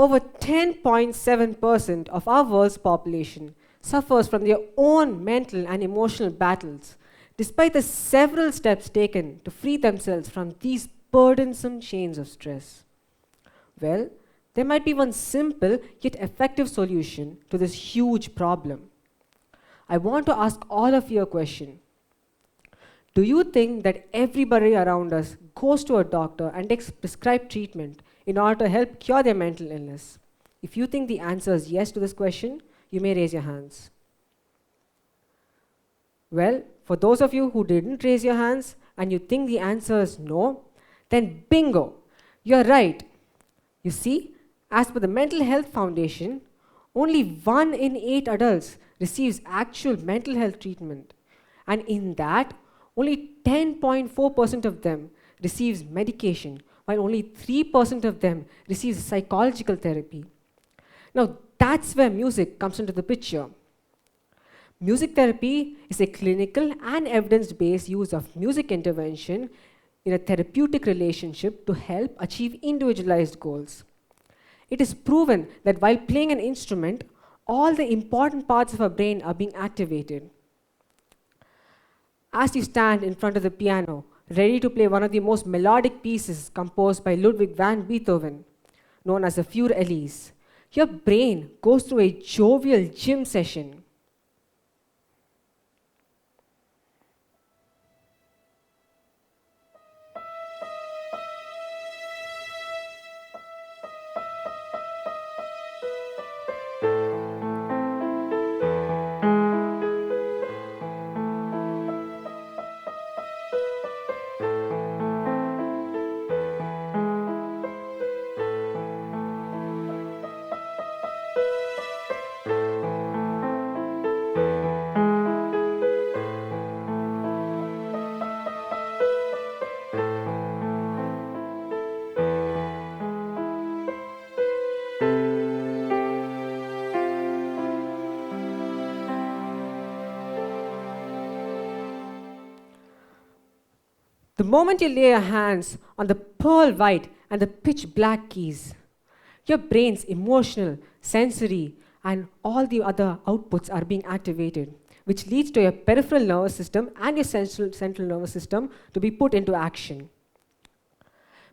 over 10.7% of our world's population suffers from their own mental and emotional battles, despite the several steps taken to free themselves from these burdensome chains of stress. Well, there might be one simple yet effective solution to this huge problem. I want to ask all of you a question. Do you think that everybody around us goes to a doctor and takes prescribed treatment in order to help cure their mental illness? If you think the answer is yes to this question, you may raise your hands. Well, for those of you who didn't raise your hands and you think the answer is no, then bingo, you're right. You see, as per the Mental Health Foundation, only 1 in 8 adults receives actual mental health treatment. And in that, only 10.4% of them receives medication, while only 3% of them receives psychological therapy. Now, that's where music comes into the picture. Music therapy is a clinical and evidence-based use of music intervention in a therapeutic relationship to help achieve individualized goals. It is proven that while playing an instrument, all the important parts of our brain are being activated. As you stand in front of the piano, ready to play one of the most melodic pieces composed by Ludwig van Beethoven, known as the Für Elise, your brain goes through a jovial gym session. The moment you lay your hands on the pearl white and the pitch black keys, your brain's emotional, sensory, and all the other outputs are being activated, which leads to your peripheral nervous system and your central nervous system to be put into action.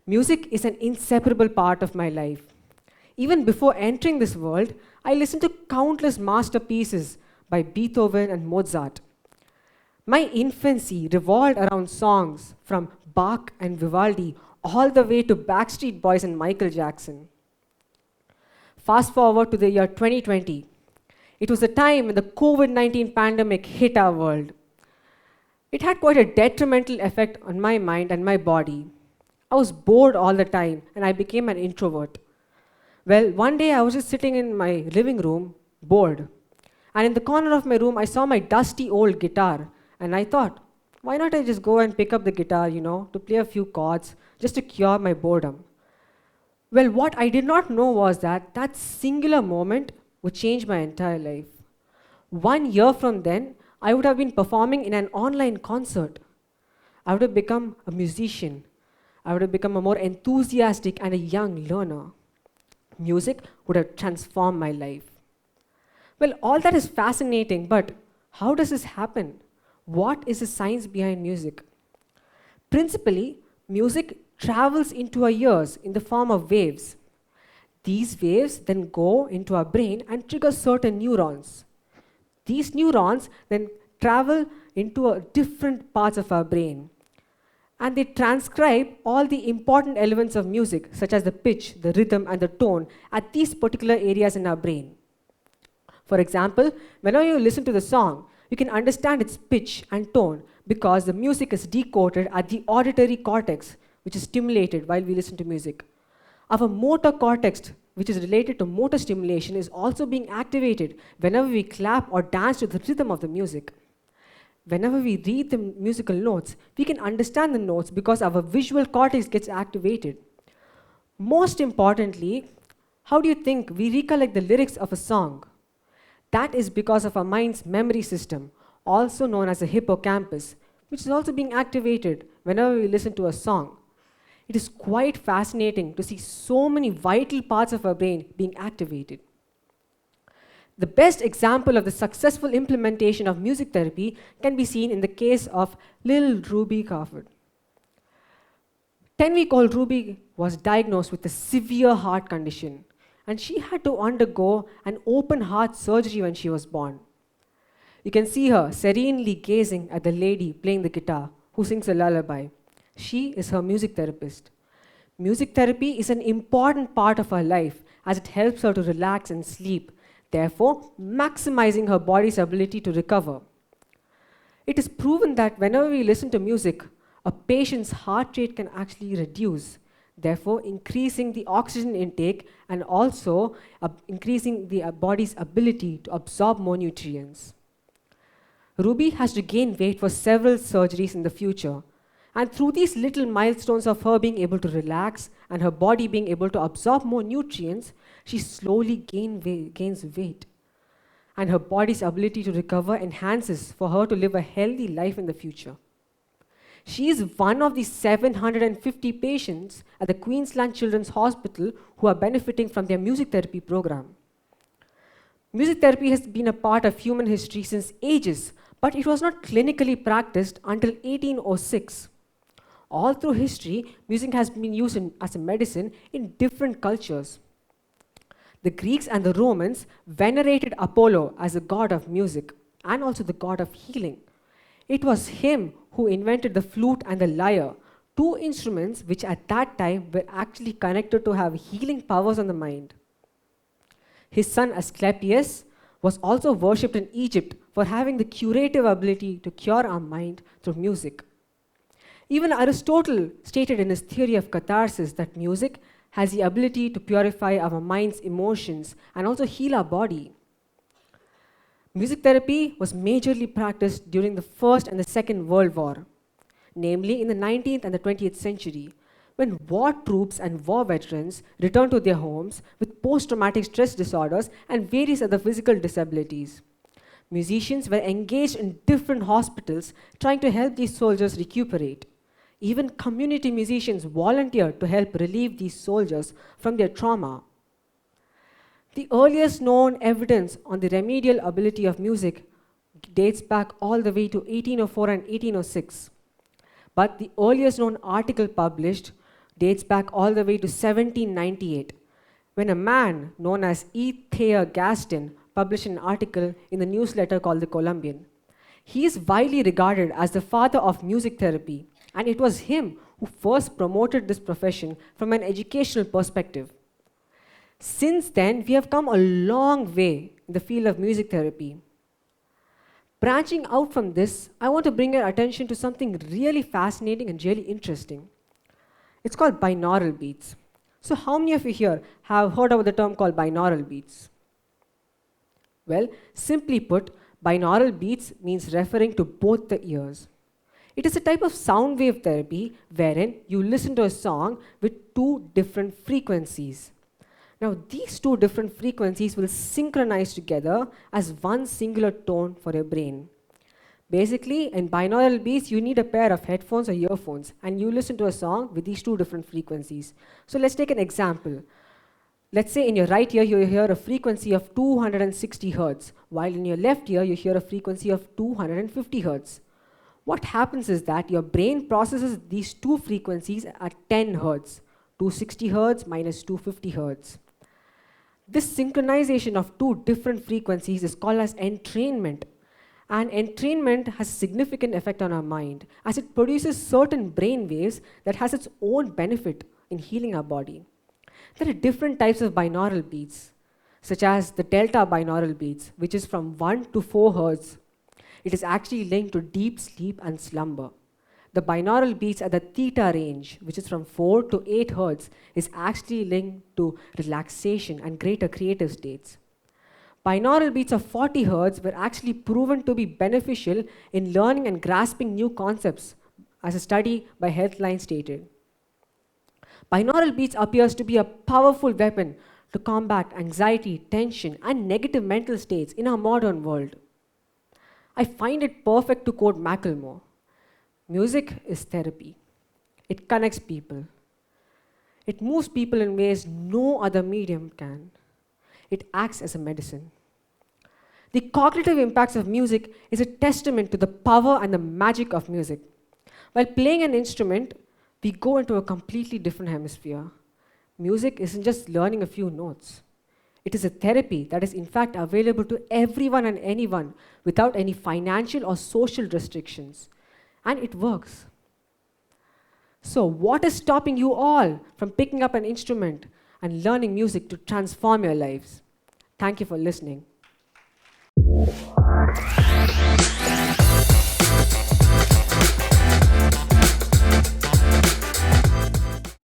Music is an inseparable part of my life. Even before entering this world, I listened to countless masterpieces by Beethoven and Mozart. My infancy revolved around songs from Bach and Vivaldi all the way to Backstreet Boys and Michael Jackson. Fast forward to the year 2020. It was the time when the COVID-19 pandemic hit our world. It had quite a detrimental effect on my mind and my body. I was bored all the time and I became an introvert. Well, one day I was just sitting in my living room, bored. And in the corner of my room, I saw my dusty old guitar. And I thought, why not I just go and pick up the guitar, to play a few chords, just to cure my boredom. Well, what I did not know was that that singular moment would change my entire life. 1 year from then, I would have been performing in an online concert. I would have become a musician. I would have become a more enthusiastic and a young learner. Music would have transformed my life. Well, all that is fascinating, but how does this happen? What is the science behind music? Principally, music travels into our ears in the form of waves. These waves then go into our brain and trigger certain neurons. These neurons then travel into different parts of our brain. And they transcribe all the important elements of music, such as the pitch, the rhythm, and the tone, at these particular areas in our brain. For example, whenever you listen to the song, you can understand its pitch and tone because the music is decoded at the auditory cortex, which is stimulated while we listen to music. Our motor cortex, which is related to motor stimulation, is also being activated whenever we clap or dance to the rhythm of the music. Whenever we read the musical notes, we can understand the notes because our visual cortex gets activated. Most importantly, how do you think we recollect the lyrics of a song? That is because of our mind's memory system, also known as the hippocampus, which is also being activated whenever we listen to a song. It is quite fascinating to see so many vital parts of our brain being activated. The best example of the successful implementation of music therapy can be seen in the case of little Ruby Crawford. 10-week-old Ruby was diagnosed with a severe heart condition, and she had to undergo an open heart surgery when she was born. You can see her serenely gazing at the lady playing the guitar who sings a lullaby. She is her music therapist. Music therapy is an important part of her life as it helps her to relax and sleep, therefore maximizing her body's ability to recover. It is proven that whenever we listen to music, a patient's heart rate can actually reduce, therefore increasing the oxygen intake and also increasing the body's ability to absorb more nutrients. Ruby has to gain weight for several surgeries in the future, and through these little milestones of her being able to relax and her body being able to absorb more nutrients, she slowly gains weight. And her body's ability to recover enhances for her to live a healthy life in the future. She is one of the 750 patients at the Queensland Children's Hospital who are benefiting from their music therapy program. Music therapy has been a part of human history since ages, but it was not clinically practiced until 1806. All through history, music has been used as a medicine in different cultures. The Greeks and the Romans venerated Apollo as a god of music and also the god of healing. It was him who invented the flute and the lyre, two instruments which at that time were actually connected to have healing powers on the mind. His son Asclepius was also worshipped in Egypt for having the curative ability to cure our mind through music. Even Aristotle stated in his theory of catharsis that music has the ability to purify our mind's emotions and also heal our body. Music therapy was majorly practiced during the First and the Second World War, namely in the 19th and the 20th century, when war troops and war veterans returned to their homes with post-traumatic stress disorders and various other physical disabilities. Musicians were engaged in different hospitals trying to help these soldiers recuperate. Even community musicians volunteered to help relieve these soldiers from their trauma. The earliest known evidence on the remedial ability of music dates back all the way to 1804 and 1806. But the earliest known article published dates back all the way to 1798, when a man known as E. Thayer Gaston published an article in the newsletter called The Columbian. He is widely regarded as the father of music therapy, and it was him who first promoted this profession from an educational perspective. Since then, we have come a long way in the field of music therapy. Branching out from this, I want to bring your attention to something really fascinating and really interesting. It's called binaural beats. So how many of you here have heard about the term called binaural beats? Well, simply put, binaural beats means referring to both the ears. It is a type of sound wave therapy wherein you listen to a song with two different frequencies. Now, these two different frequencies will synchronize together as one singular tone for your brain. Basically, in binaural beats, you need a pair of headphones or earphones, and you listen to a song with these two different frequencies. So let's take an example. Let's say in your right ear, you hear a frequency of 260 hertz, while in your left ear, you hear a frequency of 250 hertz. What happens is that your brain processes these two frequencies at 10 hertz, 260 hertz minus 250 hertz. This synchronization of two different frequencies is called as entrainment. And entrainment has a significant effect on our mind, as it produces certain brain waves that has its own benefit in healing our body. There are different types of binaural beats, such as the delta binaural beats, which is from 1 to 4 hertz. It is actually linked to deep sleep and slumber. The binaural beats at the theta range, which is from 4 to 8 hertz, is actually linked to relaxation and greater creative states. Binaural beats of 40 hertz were actually proven to be beneficial in learning and grasping new concepts, as a study by Healthline stated. Binaural beats appears to be a powerful weapon to combat anxiety, tension, and negative mental states in our modern world. I find it perfect to quote Macklemore. Music is therapy. It connects people. It moves people in ways no other medium can. It acts as a medicine. The cognitive impacts of music is a testament to the power and the magic of music. While playing an instrument, we go into a completely different hemisphere. Music isn't just learning a few notes. It is a therapy that is in fact available to everyone and anyone without any financial or social restrictions. And it works. So, what is stopping you all from picking up an instrument and learning music to transform your lives? Thank you for listening.